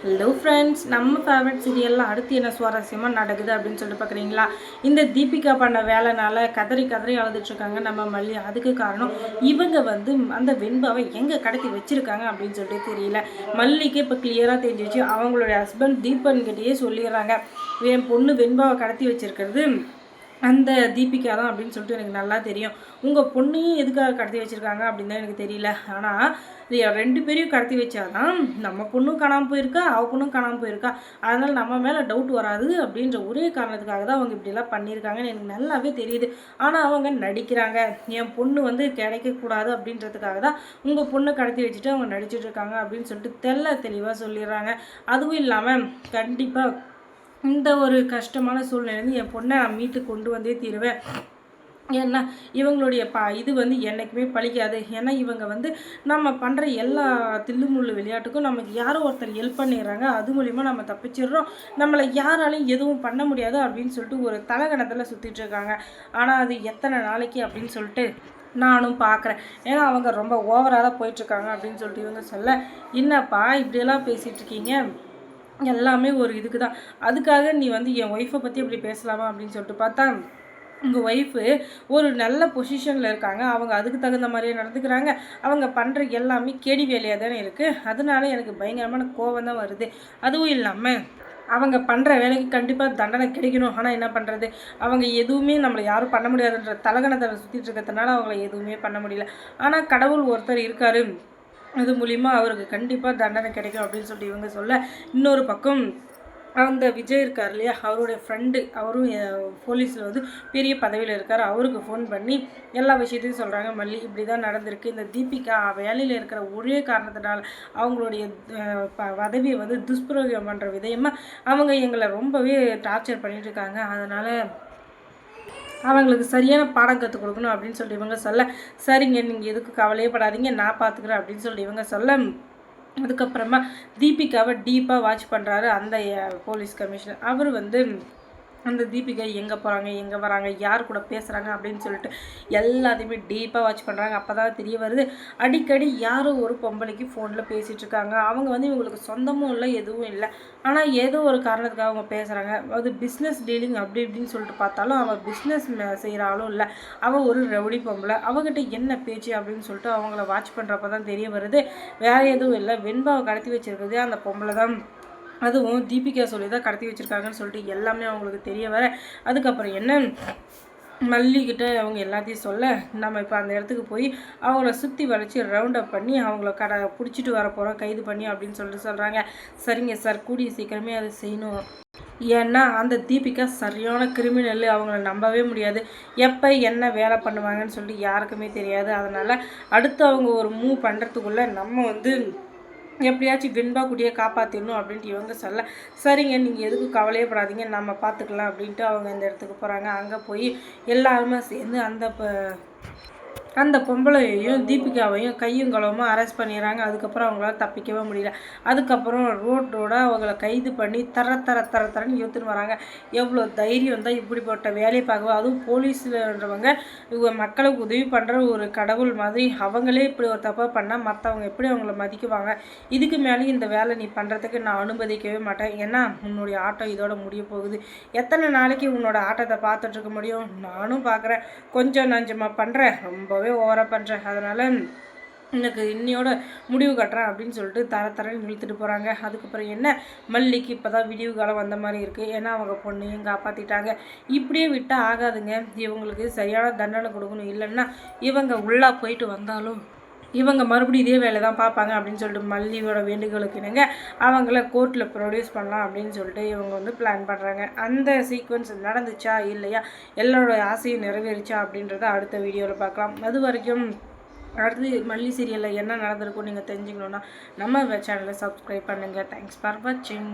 Hello friends, நம்ம favourite சீரியலில் அடுத்து என்ன சுவாரஸ்யமாக நடக்குது அப்படின்னு சொல்லிட்டு பார்க்குறீங்களா? இந்த தீபிகா பண்ண வேலைனால கதறி கதறி அழுதுட்ருக்காங்க நம்ம மல்லி. அதுக்கு காரணம் இவங்க அந்த வெண்பாவை எங்கே கடத்தி வச்சுருக்காங்க அப்படின்னு சொல்லிட்டு தெரியல. மல்லிக்கு இப்போ கிளியராக தெரிஞ்சிச்சு. அவங்களுடைய ஹஸ்பண்ட் தீபன்கிட்டயே சொல்லிடுறாங்க, என் பொண்ணு வெண்பாவை கடத்தி வச்சுருக்கிறது அந்த தீபிகா தான் அப்படின்னு சொல்லிட்டு எனக்கு நல்லா தெரியும். உங்கள் பொண்ணையும் எதுக்காக கடத்தி வச்சுருக்காங்க அப்படின்னு தான் எனக்கு தெரியல. ஆனால் 2 பேரையும் கடத்தி வச்சாதான் நம்ம பொண்ணும் காணாமல் போயிருக்கா, அவள் பொண்ணும் காணாமல் போயிருக்கா. அதனால் நம்ம மேலே டவுட் வராது அப்படின்ற ஒரே காரணத்துக்காக தான் அவங்க இப்படிலாம் பண்ணியிருக்காங்கன்னு எனக்கு நல்லாவே தெரியுது. ஆனால் அவங்க நடிக்கிறாங்க. என் பொண்ணு கிடைக்கக்கூடாது அப்படின்றதுக்காக தான் உங்கள் பொண்ணை கடத்தி வச்சுட்டு அவங்க நடிச்சிட்டு இருக்காங்க அப்படின்னு சொல்லிட்டு தெளிவாக சொல்லிடுறாங்க. அதுவும் இல்லாமல் கண்டிப்பாக இந்த ஒரு கஷ்டமான சூழ்நிலையிலேருந்து என் பொண்ணை நான் மீட்டு கொண்டு வந்தே தீருவேன். ஏன்னா இவங்களுடைய இது என்றைக்குமே பழிக்காது. ஏன்னா இவங்க நம்ம பண்ணுற எல்லா தில்லுமுள்ளு விளையாட்டுக்கும் நமக்கு யாரோ ஒருத்தர் ஹெல்ப் பண்ணிடுறாங்க. அது மூலிமா நம்ம தப்பிச்சிடுறோம். நம்மளை யாராலையும் எதுவும் பண்ண முடியாது அப்படின்னு சொல்லிட்டு ஒரு தலகணத்தில் சுற்றிட்டு இருக்காங்க. ஆனால் அது எத்தனை நாளைக்கு அப்படின்னு சொல்லிட்டு நானும் பார்க்குறேன். ஏன்னா அவங்க ரொம்ப ஓவராக தான் போயிட்டுருக்காங்க அப்படின்னு சொல்லிட்டு இவங்க சொல்ல, என்னப்பா இப்படியெல்லாம் பேசிகிட்டு இருக்கீங்க, எல்லாமே ஒரு இதுக்கு தான். அதுக்காக நீ என் ஒய்ஃபை பற்றி அப்படி பேசலாமா அப்படின்னு சொல்லிட்டு பார்த்தா, உங்கள் ஒய்ஃபு ஒரு நல்ல பொசிஷனில் இருக்காங்க. அவங்க அதுக்கு தகுந்த மாதிரியே நடந்துக்கிறாங்க. அவங்க பண்ணுற எல்லாமே கேடி வேலையாக தானே இருக்குது. அதனால எனக்கு பயங்கரமான கோபம் தான் வருது. அதுவும் இல்லாமல் அவங்க பண்ணுற வேலைக்கு கண்டிப்பாக தண்டனை கிடைக்கணும். ஆனால் என்ன பண்ணுறது, அவங்க எதுவுமே நம்மளை யாரும் பண்ண முடியாதுன்ற தலகணத்தை சுற்றிட்டு இருக்கிறதுனால அவங்கள எதுவுமே பண்ண முடியல. ஆனால் கடவுள் ஒருத்தர் இருக்கார், அது மூலிமா அவருக்கு கண்டிப்பாக தண்டனை கிடைக்கும் அப்படின்னு சொல்லிட்டு இவங்க சொல்ல, இன்னொரு பக்கம் அந்த விஜய் இருக்கார் இல்லையா, அவருடைய ஃப்ரெண்டு, அவரும் போலீஸில் பெரிய பதவியில் இருக்கார். அவருக்கு ஃபோன் பண்ணி எல்லா விஷயத்தையும் சொல்கிறாங்க. மல்லி இப்படி தான் நடந்திருக்கு. இந்த தீபிகா வேலையில் இருக்கிற ஒரே காரணத்தினால அவங்களுடைய பதவியை துஷ்பிரயோகம் பண்ணுற விதயமாக அவங்க எங்களை ரொம்பவே டார்ச்சர் பண்ணிட்டு இருக்காங்க. அதனால் அவங்களுக்கு சரியான பாடம் கற்றுக் கொடுக்கணும் அப்படின்னு சொல்லிட்டு இவங்க சொல்ல, சரிங்க நீங்கள் எதுக்கு கவலையே படாதீங்க, நான் பார்த்துக்கிறேன் அப்படின்னு சொல்லிட்டு இவங்க சொல்ல, அதுக்கப்புறமா தீபிகாவை டீப்பாக வாட்ச் பண்ணுறாரு அந்த போலீஸ் கமிஷனர். அவர் அந்த தீபிகா எங்கே போகிறாங்க, எங்கே வராங்க, யார் கூட பேசுகிறாங்க அப்படின்னு சொல்லிட்டு எல்லாத்தையுமே டீப்பாக வாட்ச் பண்ணுறாங்க. அப்போ தான் தெரிய வருது, அடிக்கடி யாரோ ஒரு பொம்பளைக்கு ஃபோனில் பேசிகிட்டு இருக்காங்க. அவங்க இவங்களுக்கு சொந்தமும் இல்லை, எதுவும் இல்லை. ஆனால் ஏதோ ஒரு காரணத்துக்காக அவங்க பேசுகிறாங்க. அது பிஸ்னஸ் டீலிங் அப்படி இப்படின்னு சொல்லிட்டு பார்த்தாலும் அவள் பிஸ்னஸ் செய்கிற ஆளும் இல்லை. அவள் ஒரு ரவுடி பொம்பளை. அவங்ககிட்ட என்ன பேச்சு அப்படின்னு சொல்லிட்டு அவங்கள வாட்ச் பண்ணுறப்ப தான் தெரிய வருது, வேறு எதுவும் இல்லை, வெண்பாவை கடத்தி வச்சுருக்குது அந்த பொம்பளை தான். அதுவும் தீபிகா சொல்லி தான் கடத்தி வச்சுருக்காங்கன்னு சொல்லிட்டு எல்லாமே அவங்களுக்கு தெரிய வர, அதுக்கப்புறம் என்ன மல்லிக்கிட்ட அவங்க எல்லாத்தையும் சொல்ல, நம்ம இப்போ அந்த இடத்துக்கு போய் அவங்கள சுற்றி வளைச்சி ரவுண்ட் அப் பண்ணி அவங்கள பிடிச்சிட்டு வர போகிறோம், கைது பண்ணி அப்படின்னு சொல்லிட்டு சொல்கிறாங்க. சரிங்க சார், கூடிய சீக்கிரமே அதை செய்யணும். ஏன்னா அந்த தீபிகா சரியான கிரிமினல், அவங்கள நம்பவே முடியாது. எப்போ என்ன வேலை பண்ணுவாங்கன்னு சொல்லிட்டு யாருக்குமே தெரியாது. அதனால் அடுத்து அவங்க ஒரு மூவ் பண்ணுறதுக்குள்ளே நம்ம எப்படியாச்சும் வெண்பா குட்டியை காப்பாற்றிடணும் அப்படின்ட்டு இவங்க சொல்ல, சரிங்க நீங்கள் எதுக்கு கவலையப்படாதீங்க, நம்ம பார்த்துக்கலாம் அப்படின்ட்டு அவங்க இந்த இடத்துக்கு போகிறாங்க. அங்கே போய் எல்லாருமே சேர்ந்து அந்த பொம்பளையையும் தீபிகாவையும் கையும் களவுமாக அரெஸ்ட் பண்ணிடுறாங்க. அதுக்கப்புறம் அவங்களால தப்பிக்கவே முடியல. அதுக்கப்புறம் ரோட்டோட அவங்கள கைது பண்ணி தரன்னு இழுத்துன்னு வராங்க. எவ்வளோ தைரியம் தான் இப்படிப்பட்ட வேலையை பார்க்குவோம். அதுவும் போலீஸ்ன்றவங்க இவங்க மக்களுக்கு உதவி பண்ணுற ஒரு கடவுள் மாதிரி. அவங்களே இப்படி ஒரு தப்பாக பண்ணால் மற்றவங்க எப்படி அவங்கள மதிக்குவாங்க? இதுக்கு மேலே இந்த வேலை நீ பண்ணுறதுக்கு நான் அனுமதிக்கவே மாட்டேன். ஏன்னா உன்னுடைய ஆட்டம் இதோட முடிய போகுது. எத்தனை நாளைக்கு உன்னோட ஆட்டத்தை பார்த்துட்ருக்க முடியும்? நானும் பார்க்குறேன், கொஞ்சம் நஞ்சமாக பண்ணுறேன், ரொம்பவே ஓவராக பண்ணுறேன். அதனால் எனக்கு இன்னையோட முடிவு கட்டுறேன் அப்படின்னு சொல்லிட்டு தரன்னு இழுத்துட்டு போகிறாங்க. அதுக்கப்புறம் என்ன, மல்லிக்கு இப்போ தான் விடிவு காலம் வந்த மாதிரி இருக்குது. ஏன்னா அவங்க பொண்ணையும் காப்பாற்றிட்டாங்க. இப்படியே விட்டால் ஆகாதுங்க. இவங்களுக்கு சரியான தண்டனை கொடுக்கணும். இல்லைன்னா இவங்க உள்ளே போயிட்டு வந்தாலும் இவங்க மறுபடியும் இதே வேலை தான் பார்ப்பாங்க அப்படின்னு சொல்லிட்டு மல்லியோட வேண்டுகோளுக்கு இணங்க அவங்கள கோர்ட்டில் ப்ரொடியூஸ் பண்ணலாம் அப்படின்னு சொல்லிட்டு இவங்க பிளான் பண்ணுறாங்க. அந்த சீக்வன்ஸ் நடந்துச்சா இல்லையா, எல்லாரோட ஆசையும் நிறைவேறிச்சா அப்படின்றத அடுத்த வீடியோவில் பார்க்கலாம். அது வரைக்கும் அடுத்து மல்லி சீரியலில் என்ன நடந்திருக்கும் நீங்கள் தெரிஞ்சுக்கணுன்னா நம்ம சேனலை சப்ஸ்கிரைப் பண்ணுங்கள். தேங்க்ஸ் ஃபார் வாட்சிங்.